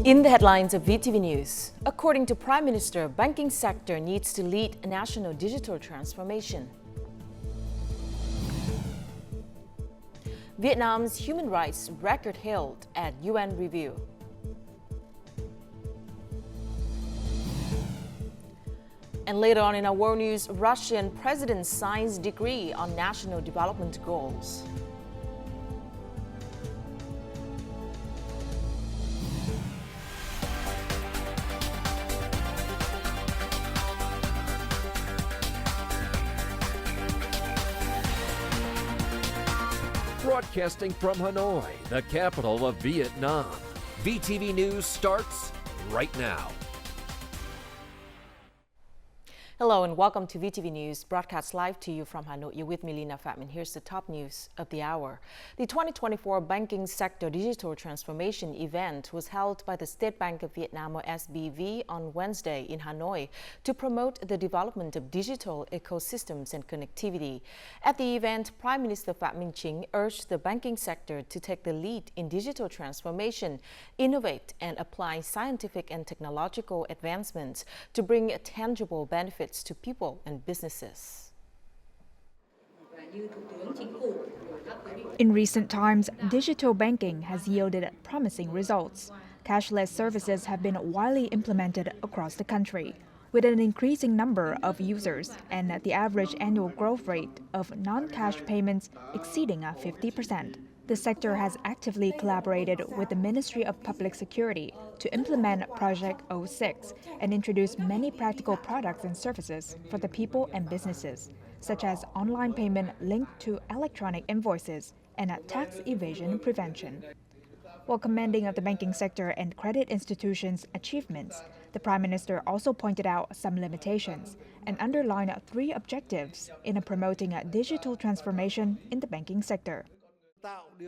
In the headlines of VTV News, according to Prime Minister, banking sector needs to lead a national digital transformation. Vietnam's human rights record held at UN review. And later on in our world news, Russian president signs decree on national development goals. Broadcasting from Hanoi, the capital of Vietnam. VTV News starts right now. Hello and welcome to VTV News, broadcast live to you from Hanoi. You're with me, Lina Fatman. Here's the top news of the hour. The 2024 Banking Sector Digital Transformation event was held by the State Bank of Vietnam, or SBV, on Wednesday in Hanoi to promote the development of digital ecosystems and connectivity. At the event, Prime Minister Phạm Minh Chính urged the banking sector to take the lead in digital transformation, innovate and apply scientific and technological advancements to bring tangible benefits to people and businesses. In recent times, digital banking has yielded promising results. Cashless services have been widely implemented across the country, with an increasing number of users and the average annual growth rate of non-cash payments exceeding 50%. The sector has actively collaborated with the Ministry of Public Security to implement Project 06 and introduce many practical products and services for the people and businesses, such as online payment linked to electronic invoices and tax evasion prevention. While commending of the banking sector and credit institutions' achievements, the Prime Minister also pointed out some limitations and underlined 3 objectives in promoting a digital transformation in the banking sector.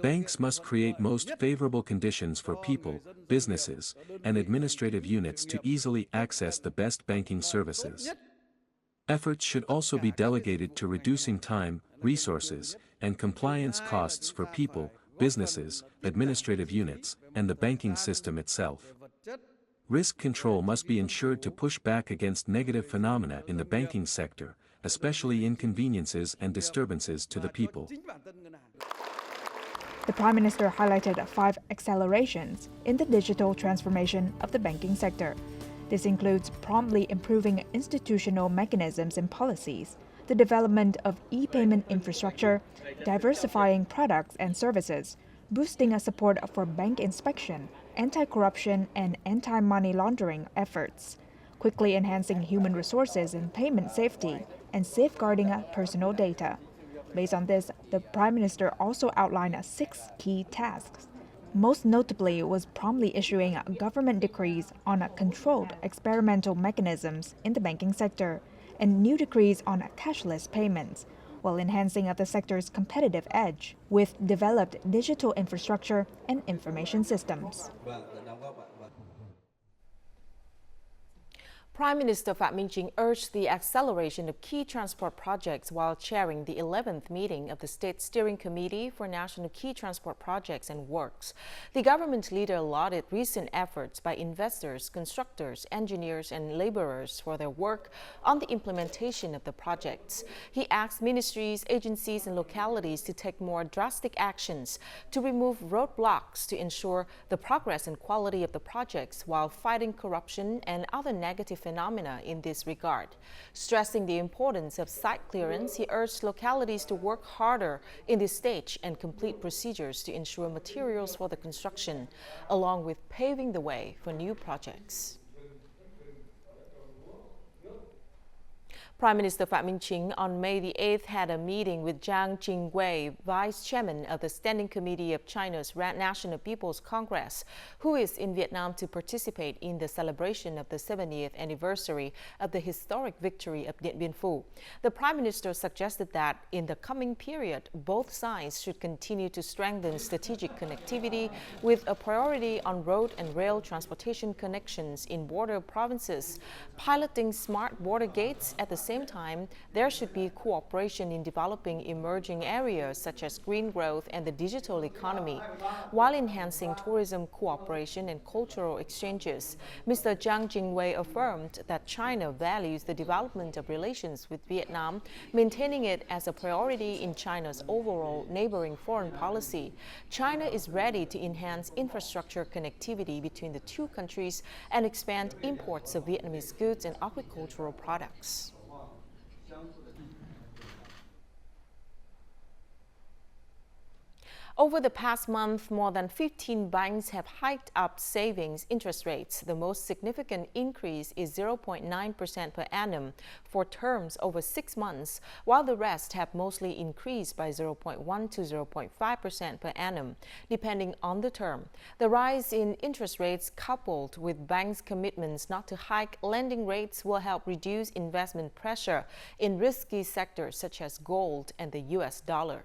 Banks must create most favorable conditions for people, businesses, and administrative units to easily access the best banking services. Efforts should also be delegated to reducing time, resources, and compliance costs for people, businesses, administrative units, and the banking system itself. Risk control must be ensured to push back against negative phenomena in the banking sector, especially inconveniences and disturbances to the people. The Prime Minister highlighted 5 accelerations in the digital transformation of the banking sector. This includes promptly improving institutional mechanisms and policies, the development of e-payment infrastructure, diversifying products and services, boosting support for bank inspection, anti-corruption and anti-money laundering efforts, quickly enhancing human resources and payment safety, and safeguarding personal data. Based on this, the Prime Minister also outlined 6 key tasks. Most notably was promptly issuing government decrees on controlled experimental mechanisms in the banking sector and new decrees on cashless payments, while enhancing the sector's competitive edge with developed digital infrastructure and information systems. Prime Minister Phạm Minh Chính urged the acceleration of key transport projects while chairing the 11th meeting of the State Steering Committee for National Key Transport Projects and Works. The government leader lauded recent efforts by investors, constructors, engineers, and laborers for their work on the implementation of the projects. He asked ministries, agencies, and localities to take more drastic actions to remove roadblocks to ensure the progress and quality of the projects while fighting corruption and other negative phenomena in this regard. Stressing the importance of site clearance, he urged localities to work harder in this stage and complete procedures to ensure materials for the construction, along with paving the way for new projects. Prime Minister Phạm Minh Chính on May the 8th had a meeting with Jiang Qingwei, Vice Chairman of the Standing Committee of China's National People's Congress, who is in Vietnam to participate in the celebration of the 70th anniversary of the historic victory of Điện Biên Phủ. The Prime Minister suggested that in the coming period, both sides should continue to strengthen strategic connectivity with a priority on road and rail transportation connections in border provinces, piloting smart border gates at the same same time, there should be cooperation in developing emerging areas such as green growth and the digital economy, while enhancing tourism cooperation and cultural exchanges. Mr. Zhang Jingwei affirmed that China values the development of relations with Vietnam, maintaining it as a priority in China's overall neighboring foreign policy. China is ready to enhance infrastructure connectivity between the two countries and expand imports of Vietnamese goods and agricultural products. Over the past month, more than 15 banks have hiked up savings interest rates. The most significant increase is 0.9% per annum for terms over 6 months, while the rest have mostly increased by 0.1 to 0.5% per annum, depending on the term. The rise in interest rates, coupled with banks' commitments not to hike lending rates, will help reduce investment pressure in risky sectors such as gold and the US dollar.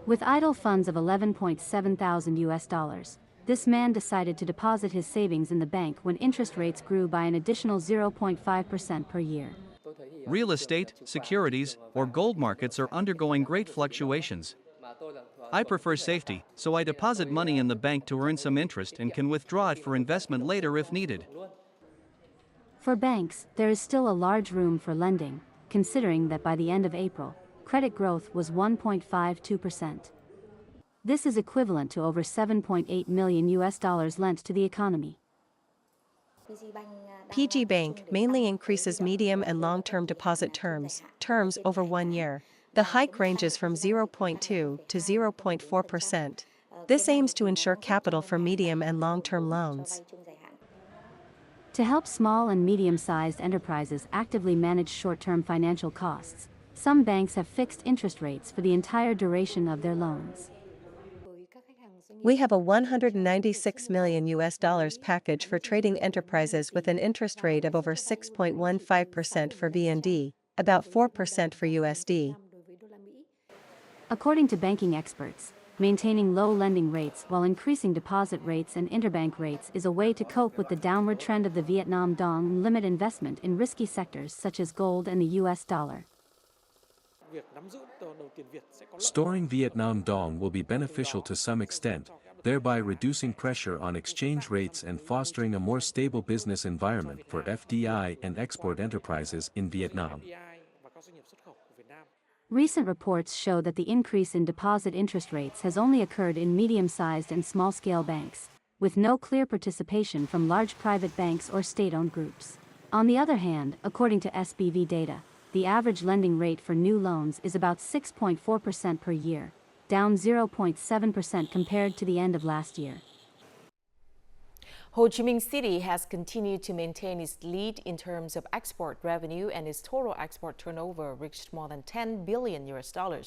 With idle funds of $11.7 thousand US, this man decided to deposit his savings in the bank when interest rates grew by an additional 0.5% per year. Real estate, securities, or gold markets are undergoing great fluctuations. I prefer safety, so I deposit money in the bank to earn some interest and can withdraw it for investment later if needed. For banks, there is still a large room for lending, considering that by the end of April, credit growth was 1.52%. This is equivalent to over $7.8 million lent to the economy. PG Bank mainly increases medium and long-term deposit terms over 1 year. The hike ranges from 0.2 to 0.4%. This aims to ensure capital for medium and long-term loans. To help small and medium-sized enterprises actively manage short-term financial costs, some banks have fixed interest rates for the entire duration of their loans. We have a $196 million package for trading enterprises with an interest rate of over 6.15% for VND, about 4% for USD. According to banking experts, maintaining low lending rates while increasing deposit rates and interbank rates is a way to cope with the downward trend of the Vietnam dong and limit investment in risky sectors such as gold and the US dollar. Storing Vietnam dong will be beneficial to some extent, thereby reducing pressure on exchange rates and fostering a more stable business environment for FDI and export enterprises in Vietnam. Recent reports show that the increase in deposit interest rates has only occurred in medium-sized and small-scale banks, with no clear participation from large private banks or state-owned groups. On the other hand, according to SBV data, the average lending rate for new loans is about 6.4% per year, down 0.7% compared to the end of last year. Ho Chi Minh City has continued to maintain its lead in terms of export revenue, and its total export turnover reached more than $10 billion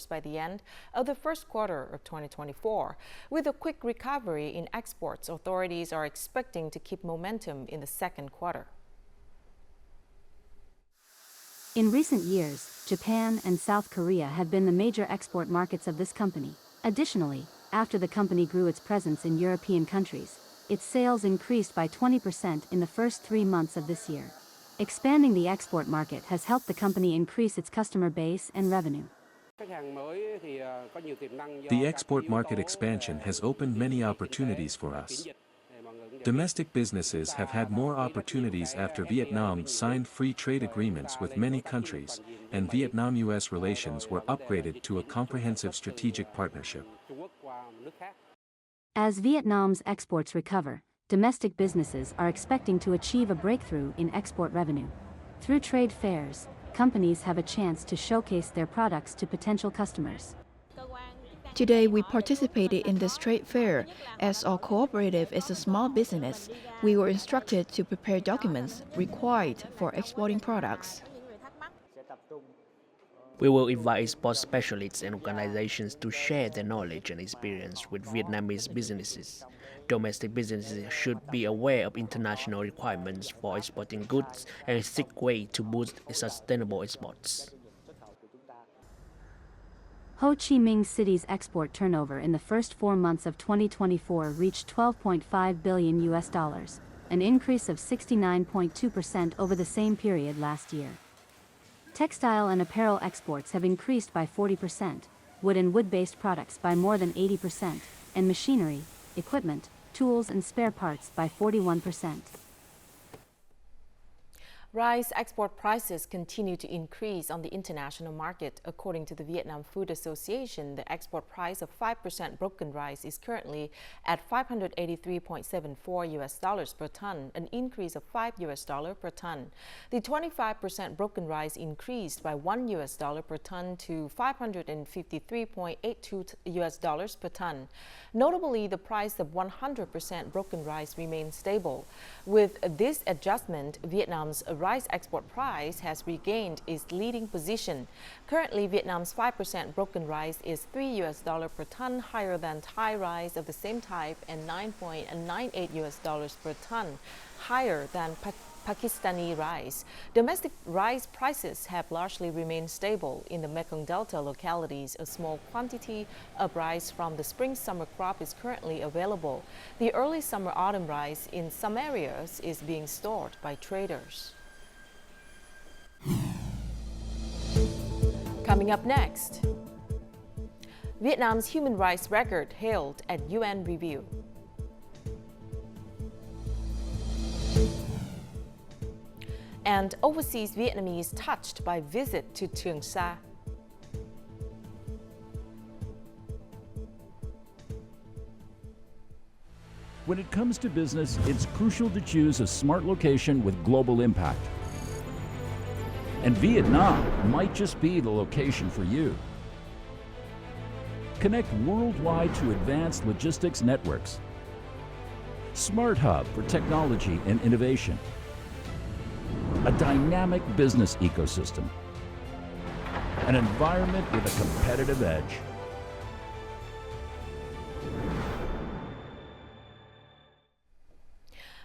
by the end of the first quarter of 2024. With a quick recovery in exports, authorities are expecting to keep momentum in the second quarter. In recent years, Japan and South Korea have been the major export markets of this company. Additionally, after the company grew its presence in European countries, its sales increased by 20% in the first 3 months of this year. Expanding the export market has helped the company increase its customer base and revenue. The export market expansion has opened many opportunities for us. Domestic businesses have had more opportunities after Vietnam signed free trade agreements with many countries, and Vietnam-US relations were upgraded to a comprehensive strategic partnership. As Vietnam's exports recover, domestic businesses are expecting to achieve a breakthrough in export revenue. Through trade fairs, companies have a chance to showcase their products to potential customers. Today, we participated in this trade fair. As our cooperative is a small business, we were instructed to prepare documents required for exporting products. We will invite export specialists and organizations to share their knowledge and experience with Vietnamese businesses. Domestic businesses should be aware of international requirements for exporting goods and seek ways to boost sustainable exports. Ho Chi Minh City's export turnover in the first 4 months of 2024 reached $12.5 billion, an increase of 69.2% over the same period last year. Textile and apparel exports have increased by 40%, wood and wood-based products by more than 80%, and machinery, equipment, tools and spare parts by 41%. Rice export prices continue to increase on the international market. According to the Vietnam Food Association, the export price of 5% broken rice is currently at $583.74 per ton, an increase of $5 per ton. The 25% broken rice increased by $1 per ton to $553.82 per ton. Notably, the price of 100% broken rice remains stable. With this adjustment, Vietnam's rice export price has regained its leading position. Currently, Vietnam's 5% broken rice is $3 per ton, higher than Thai rice of the same type, and $9.98 per ton, higher than Pakistani rice. Domestic rice prices have largely remained stable. In the Mekong Delta localities, a small quantity of rice from the spring-summer crop is currently available. The early summer-autumn rice in some areas is being stored by traders. Coming up next, Vietnam's human rights record hailed at UN review. And overseas Vietnamese touched by visit to Trường Sa. When it comes to business, it's crucial to choose a smart location with global impact. And Vietnam might just be the location for you. Connect worldwide to advanced logistics networks. Smart hub for technology and innovation. A dynamic business ecosystem. An environment with a competitive edge.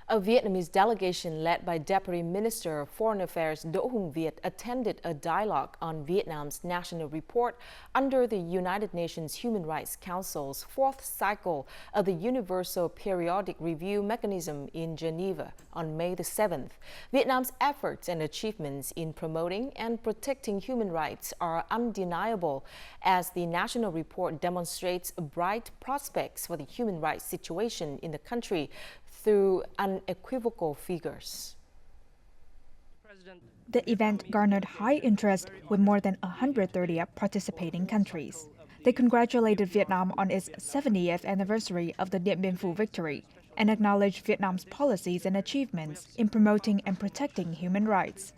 A Vietnamese delegation led by Deputy Minister of Foreign Affairs Do Hung Viet attended a dialogue on Vietnam's national report under the United Nations Human Rights Council's fourth cycle of the Universal Periodic Review Mechanism in Geneva on May the 7th. Vietnam's efforts and achievements in promoting and protecting human rights are undeniable, as the national report demonstrates bright prospects for the human rights situation in the country through unequivocal figures. The event garnered high interest with more than 130 participating countries. They congratulated Vietnam on its 70th anniversary of the Dien Bien Phu victory and acknowledged Vietnam's policies and achievements in promoting and protecting human rights.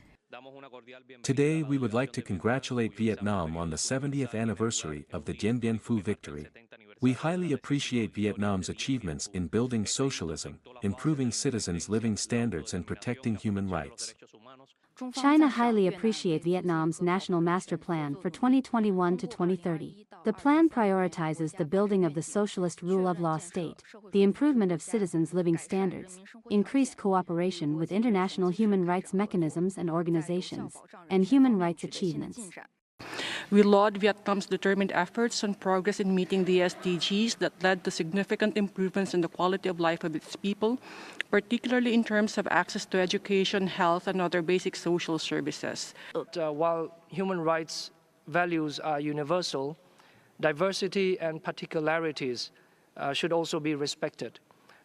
Today, we would like to congratulate Vietnam on the 70th anniversary of the Dien Bien Phu victory. We highly appreciate Vietnam's achievements in building socialism, improving citizens' living standards and protecting human rights. China highly appreciates Vietnam's National Master Plan for 2021 to 2030. The plan prioritizes the building of the socialist rule of law state, the improvement of citizens' living standards, increased cooperation with international human rights mechanisms and organizations, and human rights achievements. We laud Vietnam's determined efforts and progress in meeting the SDGs that led to significant improvements in the quality of life of its people, particularly in terms of access to education, health, and other basic social services. While human rights values are universal, diversity and particularities should also be respected,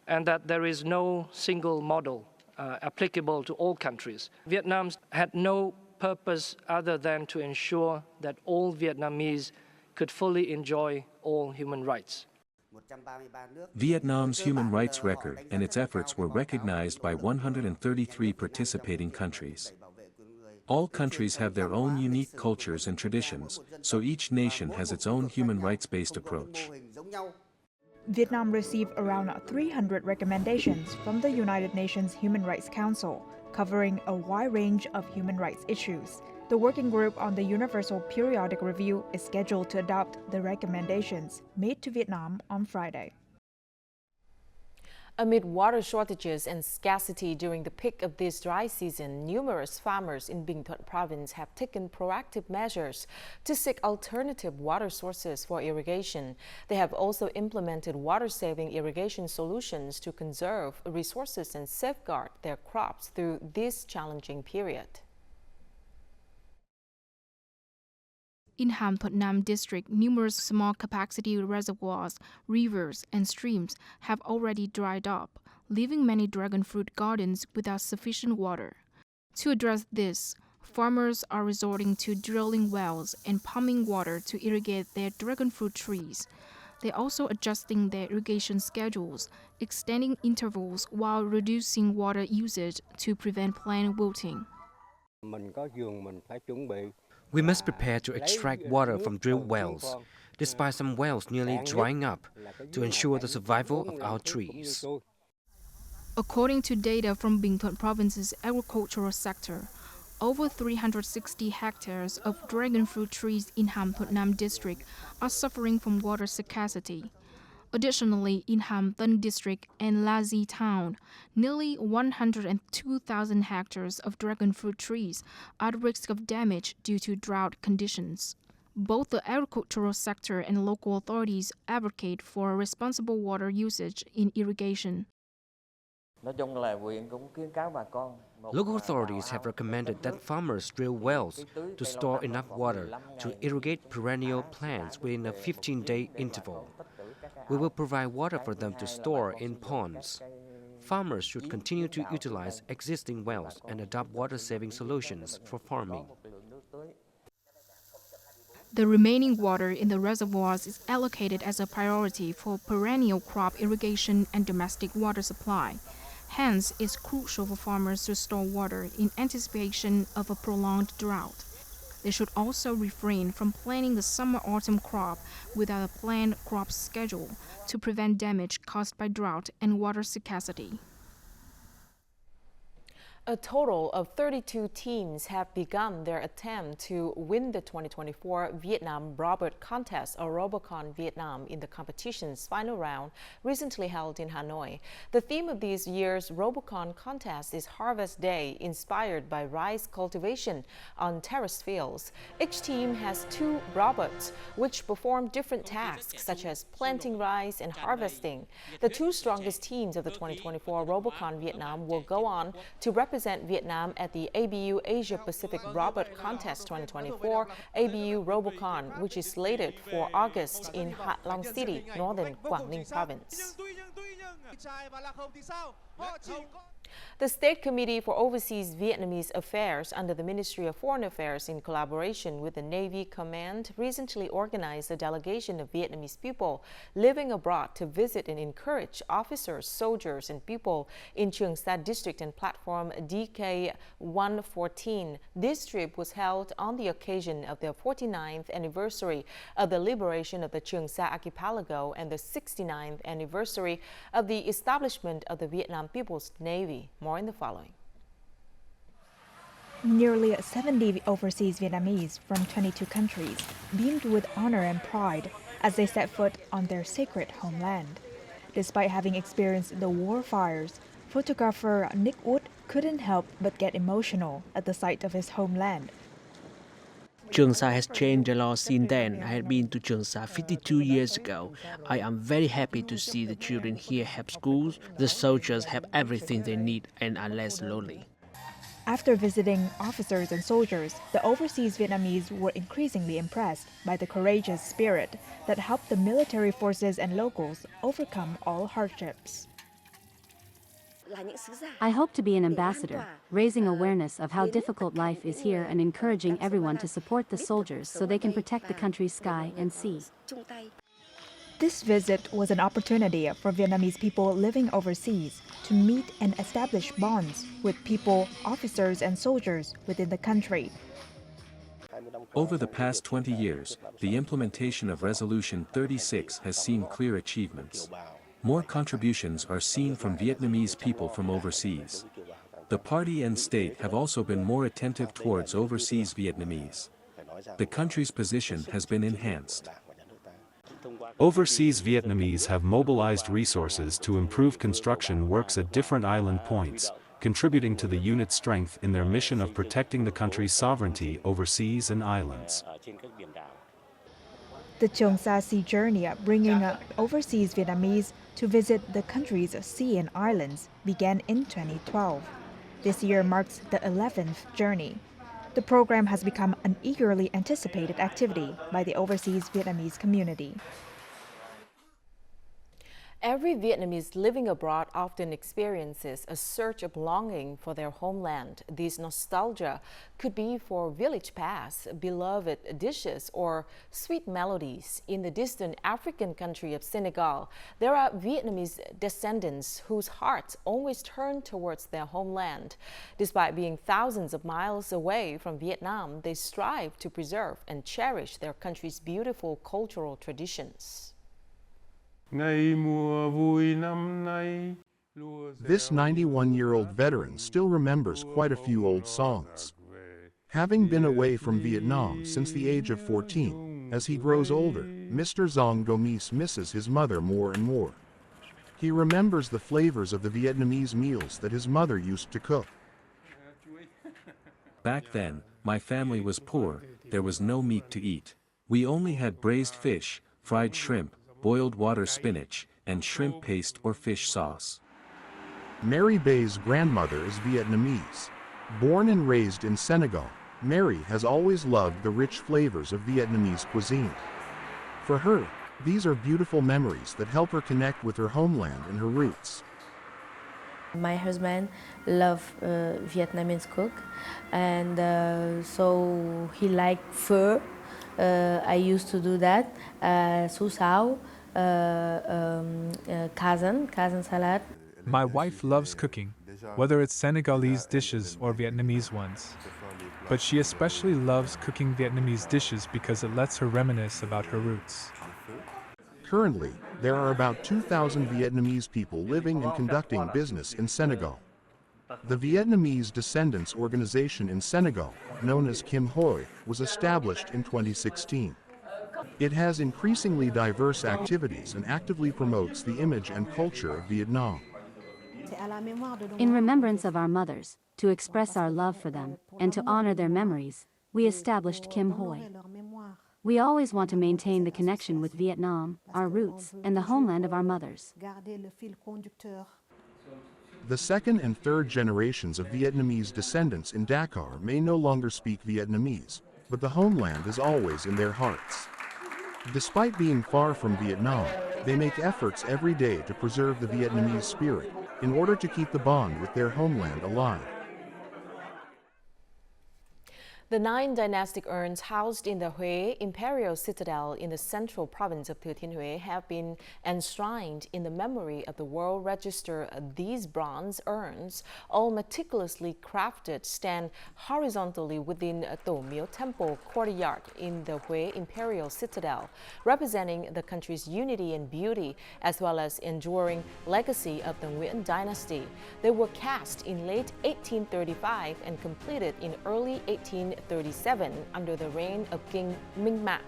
and that there is no single model applicable to all countries. Vietnam had no purpose other than to ensure that all Vietnamese could fully enjoy all human rights. Vietnam's human rights record and its efforts were recognized by 133 participating countries. All countries have their own unique cultures and traditions, so each nation has its own human rights-based approach. Vietnam received around 300 recommendations from the United Nations Human Rights Council, covering a wide range of human rights issues. The working group on the Universal Periodic Review is scheduled to adopt the recommendations made to Vietnam on Friday. Amid water shortages and scarcity during the peak of this dry season, numerous farmers in Binh Thuận province have taken proactive measures to seek alternative water sources for irrigation. They have also implemented water-saving irrigation solutions to conserve resources and safeguard their crops through this challenging period. In Ham Thuận Nam district, numerous small-capacity reservoirs, rivers, and streams have already dried up, leaving many dragon fruit gardens without sufficient water. To address this, farmers are resorting to drilling wells and pumping water to irrigate their dragon fruit trees. They're also adjusting their irrigation schedules, extending intervals while reducing water usage to prevent plant wilting. We must prepare to extract water from drilled wells, despite some wells nearly drying up, to ensure the survival of our trees. According to data from Binh Thuận province's agricultural sector, over 360 hectares of dragon fruit trees in Ham Thuận Nam district are suffering from water scarcity. Additionally, in Ham Tân district and La Di town, nearly 102,000 hectares of dragon fruit trees are at risk of damage due to drought conditions. Both the agricultural sector and local authorities advocate for responsible water usage in irrigation. Local authorities have recommended that farmers drill wells to store enough water to irrigate perennial plants within a 15-day interval. We will provide water for them to store in ponds. Farmers should continue to utilize existing wells and adopt water-saving solutions for farming. The remaining water in the reservoirs is allocated as a priority for perennial crop irrigation and domestic water supply. Hence, it's crucial for farmers to store water in anticipation of a prolonged drought. They should also refrain from planting the summer-autumn crop without a planned crop schedule to prevent damage caused by drought and water scarcity. A total of 32 teams have begun their attempt to win the 2024 Vietnam Robot Contest, or Robocon Vietnam, in the competition's final round, recently held in Hanoi. The theme of this year's Robocon Contest is Harvest Day, inspired by rice cultivation on terrace fields. Each team has 2 robots, which perform different tasks, such as planting rice and harvesting. The 2 strongest teams of the 2024 Robocon Vietnam will go on to represent Vietnam at the ABU Asia Pacific Robot Contest 2024, ABU Robocon, which is slated for August in Ha Long City, northern Quảng Ninh province. The State Committee for Overseas Vietnamese Affairs under the Ministry of Foreign Affairs, in collaboration with the Navy Command, recently organized a delegation of Vietnamese people living abroad to visit and encourage officers, soldiers, and people in Trường Sa district and platform DK-114. This trip was held on the occasion of the 49th anniversary of the liberation of the Trường Sa archipelago and the 69th anniversary of the establishment of the Vietnam People's Navy. More in the following. Nearly 70 overseas Vietnamese from 22 countries beamed with honor and pride as they set foot on their sacred homeland. Despite having experienced the war fires, photographer Nick Wood couldn't help but get emotional at the sight of his homeland. Trường Sa has changed a lot since then. I had been to Trường Sa 52 years ago. I am very happy to see the children here have schools, the soldiers have everything they need and are less lonely. After visiting officers and soldiers, the overseas Vietnamese were increasingly impressed by the courageous spirit that helped the military forces and locals overcome all hardships. I hope to be an ambassador, raising awareness of how difficult life is here and encouraging everyone to support the soldiers so they can protect the country's sky and sea. This visit was an opportunity for Vietnamese people living overseas to meet and establish bonds with people, officers, and soldiers within the country. Over the past 20 years, the implementation of Resolution 36 has seen clear achievements. More contributions are seen from Vietnamese people from overseas. The party and state have also been more attentive towards overseas Vietnamese. The country's position has been enhanced. Overseas Vietnamese have mobilized resources to improve construction works at different island points, contributing to the unit's strength in their mission of protecting the country's sovereignty over seas and islands. The Cheong Sa Sea journey, bringing overseas Vietnamese to visit the country's sea and islands, began in 2012. This year marks the 11th journey. The program has become an eagerly anticipated activity by the overseas Vietnamese community. Every Vietnamese living abroad often experiences a surge of longing for their homeland. This nostalgia could be for village paths, beloved dishes, or sweet melodies. In the distant African country of Senegal, there are Vietnamese descendants whose hearts always turn towards their homeland. Despite being thousands of miles away from Vietnam, they strive to preserve and cherish their country's beautiful cultural traditions. This 91-year-old veteran still remembers quite a few old songs. Having been away from Vietnam since the age of 14, as he grows older, Mr. Zong Gomis misses his mother more and more. He remembers the flavors of the Vietnamese meals that his mother used to cook. Back then, my family was poor, there was no meat to eat. We only had braised fish, fried shrimp, boiled water spinach, and shrimp paste or fish sauce. Mary Bay's grandmother is Vietnamese. Born and raised in Senegal, Mary has always loved the rich flavors of Vietnamese cuisine. For her, these are beautiful memories that help her connect with her homeland and her roots. My husband loves Vietnamese cook, and so he liked pho. I used to do that, su sao, kazan salad. My wife loves cooking, whether it's Senegalese dishes or Vietnamese ones. But she especially loves cooking Vietnamese dishes because it lets her reminisce about her roots. Currently, there are about 2,000 Vietnamese people living and conducting business in Senegal. The Vietnamese Descendants organization in Senegal, known as Kim Hoi, was established in 2016. It has increasingly diverse activities and actively promotes the image and culture of Vietnam. In remembrance of our mothers, to express our love for them, and to honor their memories, we established Kim Hoi. We always want to maintain the connection with Vietnam, our roots, and the homeland of our mothers. The second and third generations of Vietnamese descendants in Dakar may no longer speak Vietnamese, but the homeland is always in their hearts. Despite being far from Vietnam, they make efforts every day to preserve the Vietnamese spirit in order to keep the bond with their homeland alive. The 9 dynastic urns housed in the Hue Imperial Citadel in the central province of Thừa Thiên Huế have been enshrined in the memory of the World Register. These bronze urns, all meticulously crafted, stand horizontally within Tổ Miếu Temple courtyard in the Hue Imperial Citadel, representing the country's unity and beauty, as well as enduring legacy of the Nguyen dynasty. They were cast in late 1835 and completed in early 1837 under the reign of King Minh Mac.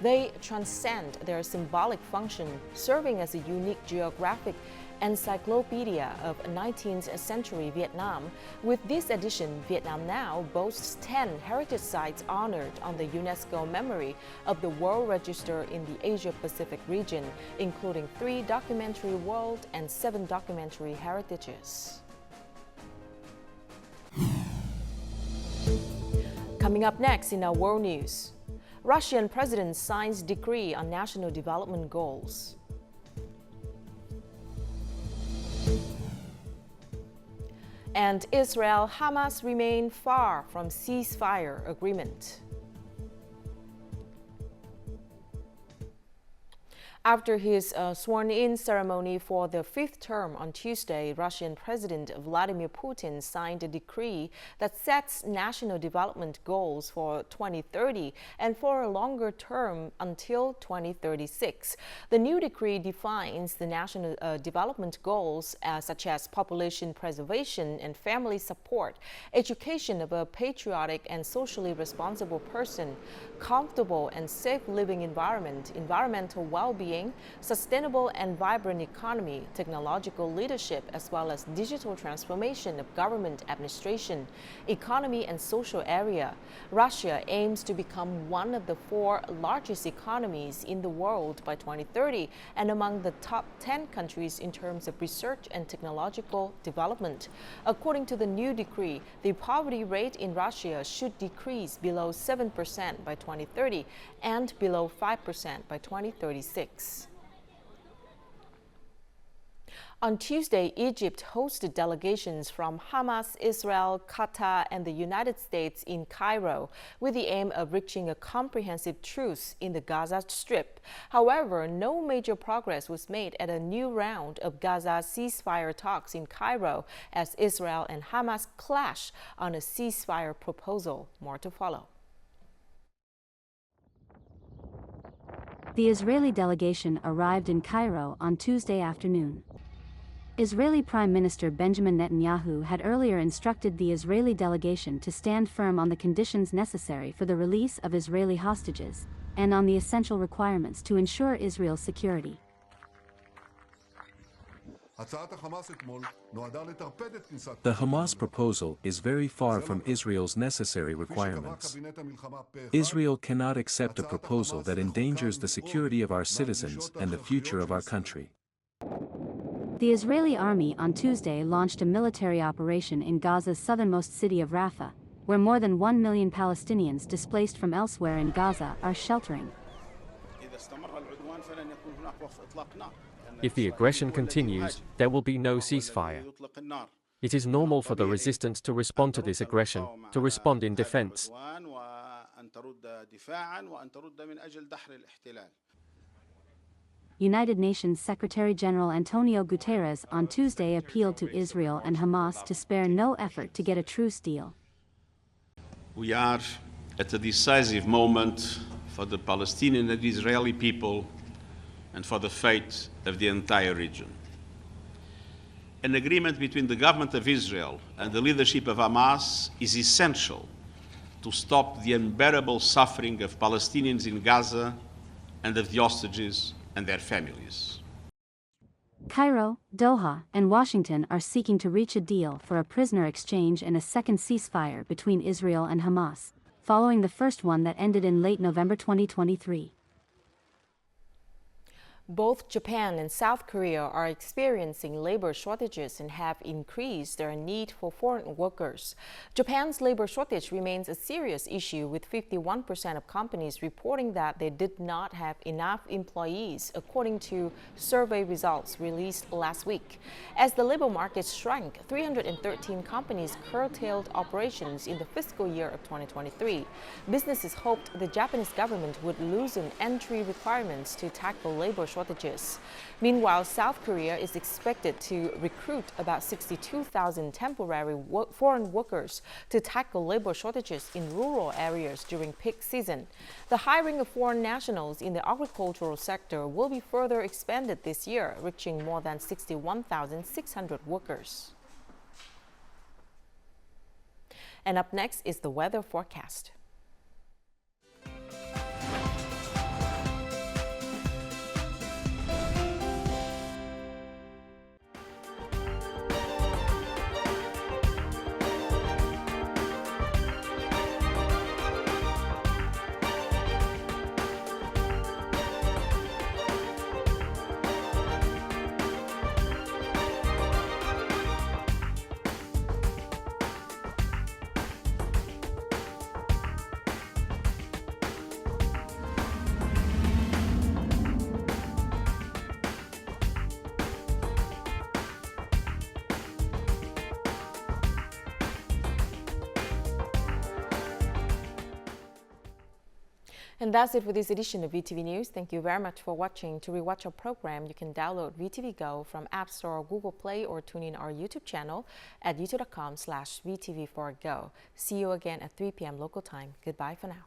They transcend their symbolic function, serving as a unique geographic encyclopedia of 19th century Vietnam. With this addition, Vietnam now boasts 10 heritage sites honored on the UNESCO memory of the World Register in the Asia-Pacific region, including 3 documentary world and 7 documentary heritages. Coming up next in our world news, Russian president signs decree on national development goals. And Israel-Hamas remain far from ceasefire agreement. After his sworn-in ceremony for the 5th term on Tuesday, Russian President Vladimir Putin signed a decree that sets national development goals for 2030 and for a longer term until 2036. The new decree defines the national development goals such as population preservation and family support, education of a patriotic and socially responsible person, comfortable and safe living environment, environmental well-being, well-being, sustainable and vibrant economy, technological leadership, as well as digital transformation of government administration, economy and social area. Russia aims to become one of the 4 largest economies in the world by 2030 and among the top 10 countries in terms of research and technological development. According to the new decree, the poverty rate in Russia should decrease below 7% by 2030 and below 5% by 2036. On Tuesday, Egypt hosted delegations from Hamas, Israel, Qatar, and the United States in Cairo with the aim of reaching a comprehensive truce in the Gaza Strip. However, no major progress was made at a new round of Gaza ceasefire talks in Cairo as Israel and Hamas clash on a ceasefire proposal. More to follow. The Israeli delegation arrived in Cairo on Tuesday afternoon. Israeli Prime Minister Benjamin Netanyahu had earlier instructed the Israeli delegation to stand firm on the conditions necessary for the release of Israeli hostages and on the essential requirements to ensure Israel's security. The Hamas proposal is very far from Israel's necessary requirements. Israel cannot accept a proposal that endangers the security of our citizens and the future of our country. The Israeli army on Tuesday launched a military operation in Gaza's southernmost city of Rafah, where more than 1 million Palestinians displaced from elsewhere in Gaza are sheltering. If the aggression continues, there will be no ceasefire. It is normal for the resistance to respond to this aggression, to respond in defense. United Nations Secretary-General Antonio Guterres on Tuesday appealed to Israel and Hamas to spare no effort to get a truce deal. We are at a decisive moment for the Palestinian and Israeli people and for the fate of the entire region. An agreement between the government of Israel and the leadership of Hamas is essential to stop the unbearable suffering of Palestinians in Gaza and of the hostages and their families. Cairo, Doha, and Washington are seeking to reach a deal for a prisoner exchange and a second ceasefire between Israel and Hamas, following the first one that ended in late November 2023. Both Japan and South Korea are experiencing labor shortages and have increased their need for foreign workers. Japan's labor shortage remains a serious issue, with 51% of companies reporting that they did not have enough employees, according to survey results released last week. As the labor market shrank, 313 companies curtailed operations in the fiscal year of 2023. Businesses hoped the Japanese government would loosen entry requirements to tackle labor shortages. Meanwhile, South Korea is expected to recruit about 62,000 temporary foreign workers to tackle labor shortages in rural areas during peak season. The hiring of foreign nationals in the agricultural sector will be further expanded this year, reaching more than 61,600 workers. And up next is the weather forecast. And that's it for this edition of VTV News. Thank you very much for watching. To rewatch our program, you can download VTVgo from App Store or Google Play, or tune in our YouTube channel at youtube.com/VTV4Go. See you again at 3 p.m. local time. Goodbye for now.